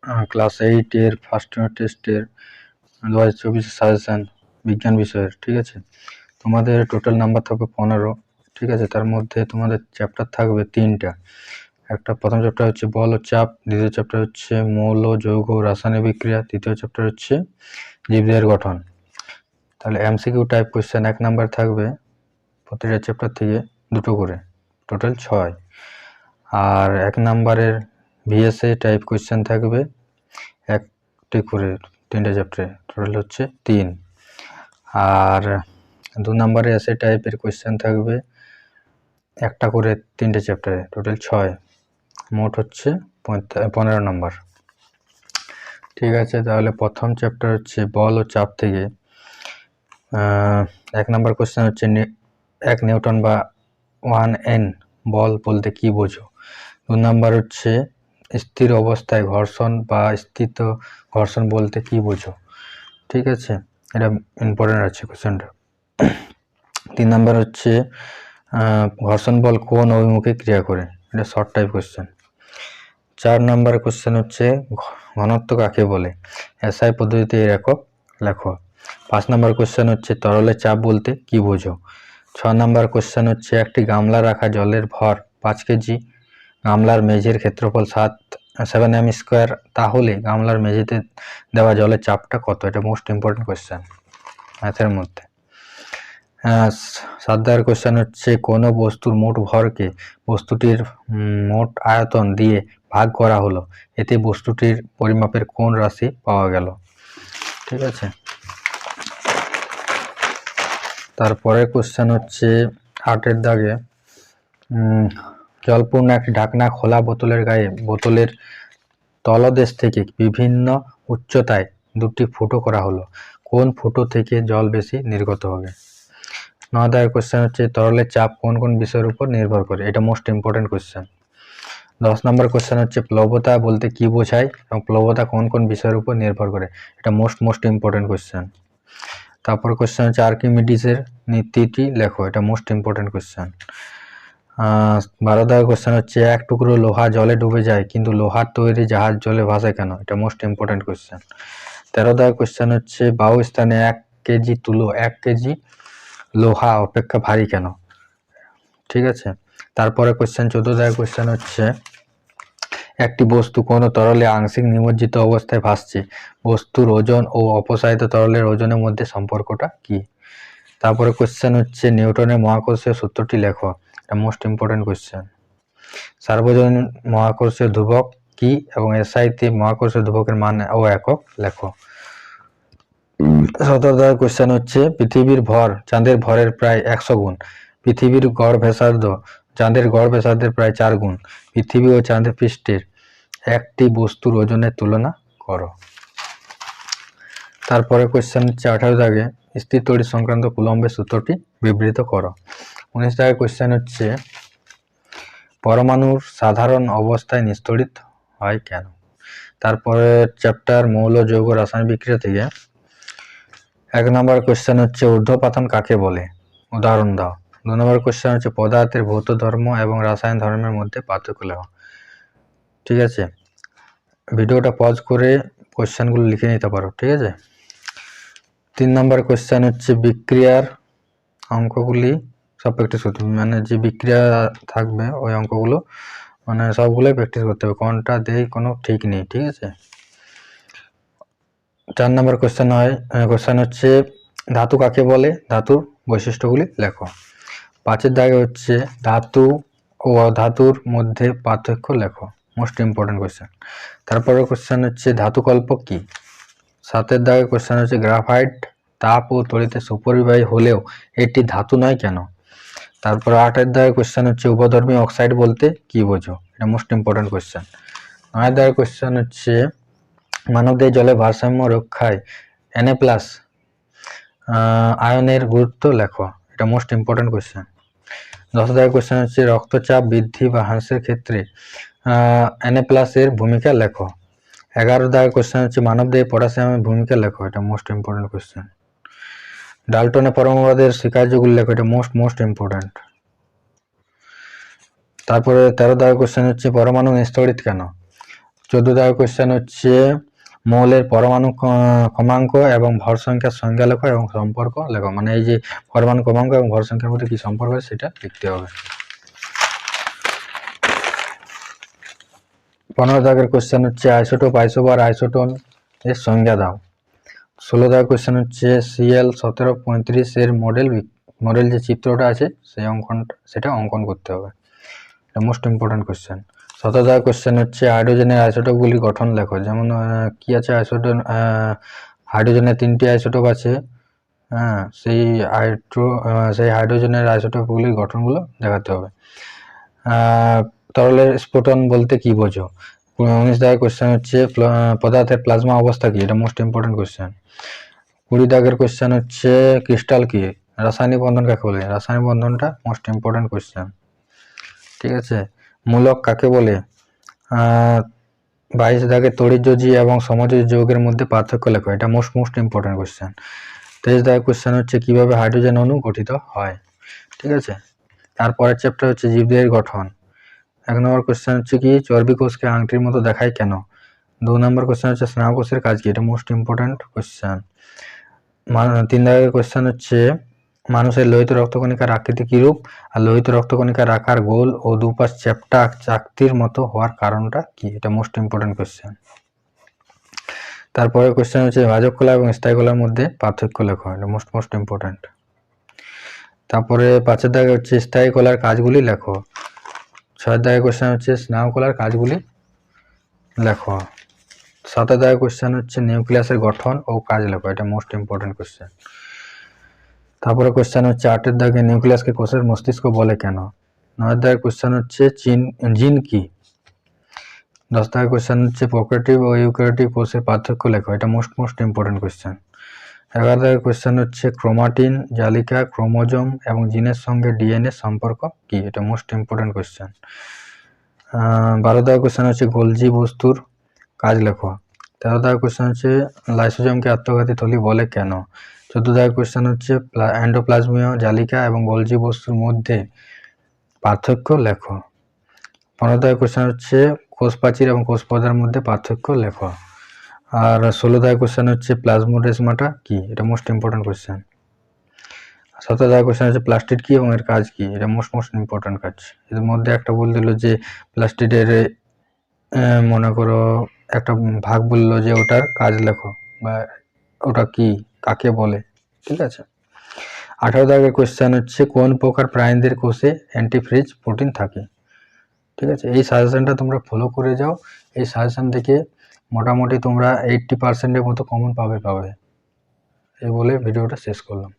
Class 8 first টেস্টের 2024 suggestion বিজ্ঞান বিষয়ের। ঠিক আছে, তোমাদের টোটাল নাম্বার থাকবে 15। ঠিক আছে, তার মধ্যে তোমাদের চ্যাপ্টার থাকবে 3টা। একটা প্রথম চ্যাপ্টার হচ্ছে বল ও চাপ, দ্বিতীয় চ্যাপ্টার হচ্ছে মৌল যৌগ রাসায়নিক বিক্রিয়া, তৃতীয় চ্যাপ্টার হচ্ছে জীবদেহের গঠন। তাহলে এমসিকিউ টাইপ কোয়েশ্চেন 1 নাম্বার থাকবে প্রতিটা চ্যাপ্টার থেকে 2টো করে, টোটাল 6। আর 1 নাম্বারের ভিএসএ টাইপ কোয়েশ্চেন থাকবে 1টি করে 3টে চ্যাপ্টারে, টোটাল হচ্ছে 3। আর 2 নাম্বারের এসএ টাইপের কোয়েশ্চেন থাকবে 1টা করে 3টে চ্যাপ্টারে, টোটাল 6। মোট হচ্ছে 15 নাম্বার। ঠিক আছে, তাহলে প্রথম চ্যাপ্টার হচ্ছে বল ও চাপ থেকে 1 নাম্বার কোয়েশ্চেন হচ্ছে 1 নিউটন বা 1 N বল বলতে কি বোঝো। 2 নাম্বার হচ্ছে স্থির অবস্থায় ঘর্ষণ বা স্থিত ঘর্ষণ বলতে কি বোঝো। ঠিক আছে, এটা ইম্পর্টেন্ট আছে কোয়েশ্চেনটা। 3 নাম্বার হচ্ছে ঘর্ষণ বল কোন অভিমুখে ক্রিয়া করে, এটা short type question. 4 number question হচ্ছে ঘনত্ব কাকে বলে, এসআই পদ্ধতিতে এর একক লেখো। 5 নাম্বার কোয়েশ্চেন হচ্ছে তরলে চাপ বলতে কি বোঝো। 6 নাম্বার কোয়েশ্চেন হচ্ছে একটি গামলা রাখা জলের ভর 5 কেজি, গামলার মেঝের ক্ষেত্রফল 7 m², তাহলে গামলার মেঝেতে দেওয়া জলের চাপটা কত, এটা মোস্ট ইম্পর্টেন্ট কোয়েশ্চেন ম্যাথের মধ্যে। 7 নম্বর কোয়েশ্চেন হচ্ছে কোনো বস্তুর মোট ভরকে বস্তুটির মোট আয়তন দিয়ে ভাগ করা হলো, এতে বস্তুটির পরিমাপের কোন রাশি পাওয়া গেল। ঠিক আছে, তারপরে কোয়েশ্চেন হচ্ছে 8 দাগে জলপূর্ণ একটি ঢাকনা খোলা বোতলের গায়ে বোতলের তলদেশ থেকে বিভিন্ন উচ্চতায় 2টি ফুটো করা হলো, কোন ফুটো থেকে জল বেশি নির্গত হবে। 9 নম্বর কোয়েশ্চেন হচ্ছে তরলের চাপ কোন কোন বিষয়ের উপর নির্ভর করে, এটা মোস্ট ইম্পর্টেন্ট কোয়েশ্চেন। 10 নম্বর কোয়েশ্চেন হচ্ছে প্লবতা বলতে কি বোঝায় এবং প্লবতা কোন কোন বিষয়ের উপর নির্ভর করে, এটা মোস্ট ইম্পর্টেন্ট কোয়েশ্চেন। তারপর কোয়েশ্চেন হচ্ছে আর্কিমিডিসের নীতিটি লেখো, এটা মোস্ট ইম্পর্টেন্ট কোয়েশ্চেন। 12 নম্বর কোয়েশ্চেন হচ্ছে এক টুকরো লোহা জলে ডুবে যায় কিন্তু লোহার তৈরি জাহাজ জলে ভাসে কেন, এটা মোস্ট ইম্পর্টেন্ট কোয়েশ্চেন। 13 নম্বর কোয়েশ্চেন হচ্ছে বায়ু স্থানে 1 কেজি তুলো 1 কেজি লোহা অপেক্ষা ভারী কেন। ঠিক আছে, তারপরে কোয়েশ্চেন 14 নম্বর কোয়েশ্চেন হচ্ছে একটি বস্তু কোনো তরলে আংশিক নিমজ্জিত অবস্থায় ভাসছে, বস্তুর ওজন ও অপসারিত তরলের ওজনের মধ্যে সম্পর্কটা কি। তারপরে কোয়েশ্চেন হচ্ছে নিউটনের মহাকর্ষীয় সূত্রটি লেখো, এটা মোস্ট ইম্পর্টেন্ট কোয়েশ্চেন। সার্বজনীন মহাকর্ষীয় ধ্রুবক কি এবং এসআইতে মহাকর্ষীয় ধ্রুবকের মান ও একক লেখো। 17 নম্বর কোয়েশ্চেন হচ্ছে পৃথিবীর ভর চাঁদের ভরের প্রায় 100 গুণ, পৃথিবীর গড় ব্যাসার্ধ চাঁদের গড় ব্যাসার্ধের প্রায় 4 গুণ, পৃথিবী ও চাঁদের পৃষ্ঠের একটি বস্তুর ওজনের তুলনা করো। তারপরে কোয়েশ্চেন হচ্ছে 18 দাগে স্থির তড়িৎ সংক্রান্ত কুলম্বের সূত্রটি বিবৃত করো। 19 দাগে কোয়েশ্চেন হচ্ছে পরমাণুর সাধারণ অবস্থায় নিস্তড়িত হয় কেন। তারপরে চ্যাপ্টার মৌল যৌগ রাসায়নিক বিক্রিয়া থেকে 1 নম্বর কোয়েশ্চেন হচ্ছে ঊর্ধ্বপাতন কাকে বলে, উদাহরণ দাও। 2 নম্বর কোয়েশ্চেন হচ্ছে পদার্থের ভৌত ধর্ম এবং রাসায়নিক ধর্মের মধ্যে পার্থক্য লেখো। ঠিক আছে, ভিডিওটা পজ করে কোয়েশ্চেনগুলো লিখে নিতে পারো। ঠিক আছে, 3 নম্বর কোয়েশ্চেন হচ্ছে বিক্রিয়ার অঙ্কগুলি সব প্র্যাকটিস করতে হবে, মানে যে বিক্রিয়া থাকবে ওই অঙ্কগুলো মানে সবগুলোই প্র্যাকটিস করতে হবে, কোনটা দেই কোনো ঠিক নেই। ঠিক আছে, 4 নম্বর কোয়েশ্চেন হচ্ছে ধাতু কাকে বলে, ধাতুর বৈশিষ্ট্যগুলি লেখো। 5 দাগে হচ্ছে ধাতু ও অধাতুর মধ্যে পার্থক্য লেখো, মোস্ট ইম্পর্টেন্ট কোয়েশ্চেন। তারপরে কোয়েশ্চেন হচ্ছে ধাতুকল্পক কি। 7 দাগে কোয়েশ্চেন হচ্ছে গ্রাফাইট তাপ ও তড়িতে সুপরিবাহী হলেও এটি ধাতু নয় কেন। তারপর 8 দাগে কোয়েশ্চেন হচ্ছে উপধর্মী অক্সাইড বলতে কি বোঝো, এটা মোস্ট ইম্পর্টেন্ট কোয়েশ্চেন। 9 দাগে কোয়েশ্চেন হচ্ছে মানবদেহে জলের ভারসাম্য রক্ষায় Na+ আয়নের গুরুত্ব লেখো, এটা মোস্ট ইম্পর্টেন্ট কোয়েশ্চেন। 10 দাগে কোয়েশ্চেন হচ্ছে রক্তচাপ বৃদ্ধি বা হ্রাসের ক্ষেত্রে Na+ এর ভূমিকা লেখো। 11 দাগে কোয়েশ্চেন হচ্ছে মানবদেহে পটাশিয়ামের ভূমিকা লেখো, এটা মোস্ট ইম্পর্টেন্ট কোয়েশ্চেন। ডাল্টনের পরমাণুবাদের স্বীকার্যগুলি লেখো, এটা মোস্ট ইম্পর্টেন্ট। তারপরে 13 দাগে কোয়েশ্চেন হচ্ছে পরমাণু নিস্তড়িত কেন। 14 দাগের কোশ্চেন হচ্ছে মৌলের পরমাণু ক্রমাঙ্ক এবং ভর সংখ্যার সংজ্ঞা লেখো এবং সম্পর্ক লেখো, মানে এই যে পরমাণু ক্রমাঙ্ক এবং ভর সংখ্যার মধ্যে কি সম্পর্ক আছে সেটা লিখতে হবে। 15 দাগের কোশ্চেন হচ্ছে আইসোটোপ, আইসোবার, আইসোটোন এর সংজ্ঞা দাও। 16 দাগের কোশ্চেন হচ্ছে Cl1735 এর মডেল যে চিত্রটা আছে সেই সেটা অঙ্কন করতে হবে, এটা মোস্ট ইম্পর্টেন্ট কোশ্চেন। 17 দাগের কোশ্চেন হচ্ছে হাইড্রোজেনের আইসোটোপগুলির গঠন লেখো, যেমন কি আছে হাইড্রোজেনের 3টি আইসোটোপ আছে, সেই হাইড্রোজেনের আইসোটোপগুলির গঠনগুলো দেখাতে হবে। তরলের স্ফুটন বলতে কি বোঝো? 19 দাগের কোশ্চেন হচ্ছে পদার্থের প্লাজমা অবস্থা কি, এটা মোস্ট ইম্পর্টেন্ট কোশ্চেন। 20 দাগের কোশ্চেন হচ্ছে ক্রিস্টাল কি, রাসায়নিক বন্ধন কাকে বলে, রাসায়নিক বন্ধনটা মোস্ট ইম্পর্টেন্ট কোশ্চেন। ঠিক আছে, মূলক কাকে বলে? 22 দাগে তড়িৎযোজী এবং সমযোজী যৌগের মধ্যে পার্থক্য লেখো, এটা মোস্ট ইম্পর্টেন্ট কোশ্চেন। 23 দাগের কোশ্চেন হচ্ছে কিভাবে হাইড্রোজেন অণু গঠিত হয়। ঠিক আছে, তারপরের চ্যাপ্টার হচ্ছে জীবদেহের গঠন। 1 নম্বর কোশ্চেন হচ্ছে কি চর্বি কোষকে আংটির মতো দেখায় কেন। 2 নম্বর কোশ্চেন হচ্ছে স্নায়ুকোষের কাজ কি, এটা মোস্ট ইম্পর্টেন্ট কোশ্চেন। 3 দাগের কোশ্চেন হচ্ছে মানুষের লোহিত রক্তকণিকার আকৃতি কিরূপ, আর লোহিত রক্তকণিকার আকার গোল ও দুপাশ চ্যাপ্টা চাকতির মতো হওয়ার কারণটা কি, এটা মোস্ট ইম্পর্টেন্ট কোশ্চেন। তারপরে কোশ্চেন হচ্ছে ভাজক কলা এবং স্থায়ী কলার মধ্যে পার্থক্য লেখো, এটা মোস্ট ইম্পর্টেন্ট। তারপরে 5 দাগে হচ্ছে স্থায়ী কলার কাজগুলি লেখো। 6 দাগে কোশ্চেন হচ্ছে স্নায়ু কলার কাজগুলি লেখো। 7 দাগে কোশ্চেন হচ্ছে নিউক্লিয়াসের গঠন ও কাজ লেখো, এটা মোস্ট ইম্পর্টেন্ট কোশ্চেন। তারপরে কোশ্চেন হচ্ছে 8 দাগে নিউক্লিয়াসকে কোষের মস্তিষ্ক বলে কেন। 9 দাগে কোশ্চেন হচ্ছে জিন কি। 10 দাগে কোশ্চেন হচ্ছে প্রোক্যারিওটিক ও ইউক্যারিওটিক কোষের পার্থক্য লেখো, এটা মোস্ট ইম্পর্টেন্ট কোশ্চেন। 11 দাগে কোশ্চেন হচ্ছে ক্রোমাটিন, জালিকা, ক্রোমোজোম এবং জিনের সঙ্গে ডিএনএ সম্পর্ক কি, এটা মোস্ট ইম্পর্টেন্ট কোশ্চেন। 12 দাগে কোশ্চেন হচ্ছে গোলজি বস্তুর কাজ লেখো। 13 দাগে কোশ্চেন হচ্ছে লাইসোজোমকে আত্মঘাতী থলি বলে কেন। 14 দাগে কোশ্চেন হচ্ছে এন্ডোপ্লাজমীয় জালিকা এবং গোলজি বস্তুর মধ্যে পার্থক্য লেখো। 15 দাগে কোশ্চেন হচ্ছে কোষ প্রাচীর এবং কোষ পর্দার মধ্যে পার্থক্য লেখো। আর 16 দাগে কোশ্চেন হচ্ছে প্লাজমোডেসমাটা কি, এটা মোস্ট ইম্পর্টেন্ট কোশ্চেন। 17 দাগে কোশ্চেন হচ্ছে প্লাস্টিড কি এবং এর কাজ কি, এটা মোস্ট ইম্পর্টেন্ট কাজ। এর মধ্যে একটা বলে দিল যে প্লাস্টিডের মনে করো একটা ভাগ বললো যে ওটার কাজ লেখো বা ওটা কি কাকে বলে। ঠিক আছে, 18 দাগের কোশ্চেন হচ্ছে কোন প্রকার প্রাণীদের কোষে অ্যান্টিফ্রিজ প্রোটিন থাকে। ঠিক আছে, এই সাজেশনটা তোমরা ফলো করে যাও, এই সাজেশন থেকে মোটামুটি তোমরা 80% মতো কমন পাবে। এই বলে ভিডিওটা শেষ করলাম।